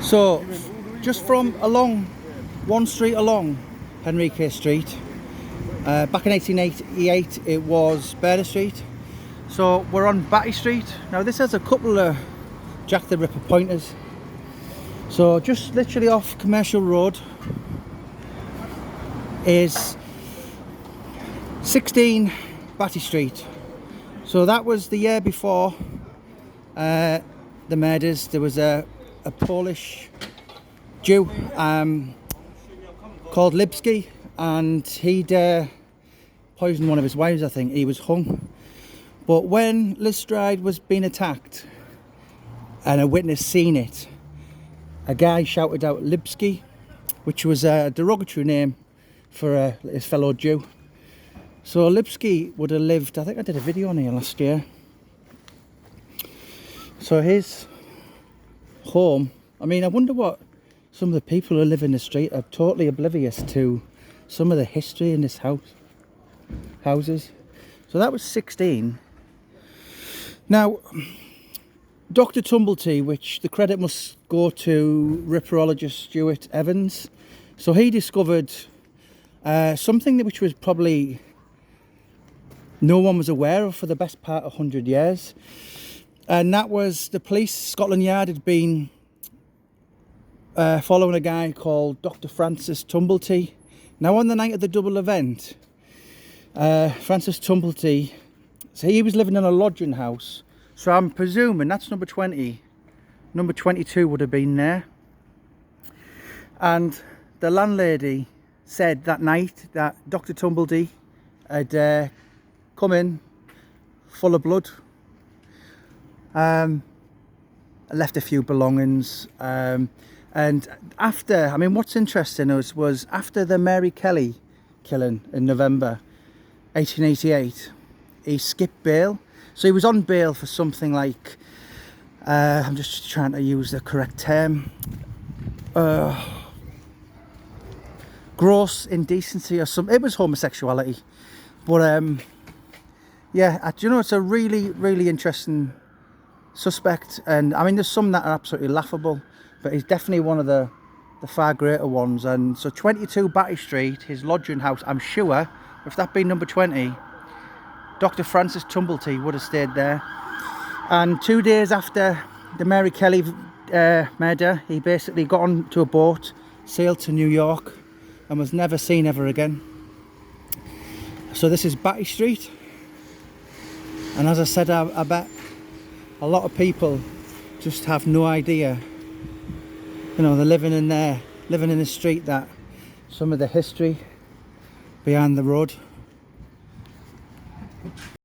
So, just from along one street along Henrique Street, back in 1888 it was Batty Street. So we're on Batty Street. Now this has a couple of Jack the Ripper pointers. So just literally off Commercial Road is 16 Batty Street. So that was the year before the murders. There was a Polish Jew called Lipski, and he'd poisoned one of his wives. I think he was hung. But when Lestrade was being attacked and a witness seen it, a guy shouted out Lipski, which was a derogatory name for his fellow Jew. So Lipski would have lived, I think I did a video on here last year. So his home, I mean, I wonder what some of the people who live in the street are totally oblivious to some of the history in this houses. So that was 16. Now, Dr. Tumblety, which the credit must go to ripperologist Stuart Evans. So he discovered something which was probably no one was aware of for the best part of 100 years. And that was the police, Scotland Yard, had been following a guy called Dr. Francis Tumblety. Now on the night of the double event, Francis Tumblety, so he was living in a lodging house. So I'm presuming that's number 20. Number 22 would have been there. And the landlady said that night that Dr. Tumblety had come in full of blood. Left a few belongings. And after, I mean, what's interesting was after the Mary Kelly killing in November 1888, he skipped bail. So he was on bail for something like, I'm just trying to use the correct term, gross indecency or something. It was homosexuality. But yeah, do you know, it's a really, really interesting suspect. And I mean, there's some that are absolutely laughable, but he's definitely one of the far greater ones. And so 22 Batty Street, his lodging house, I'm sure, if that been number 20, Dr. Francis Tumblety would have stayed there. And 2 days after the Mary Kelly murder, he basically got onto a boat, sailed to New York, and was never seen ever again. So this is Batty Street. And as I said, I bet a lot of people just have no idea. You know, they're living in a street that some of the history behind the road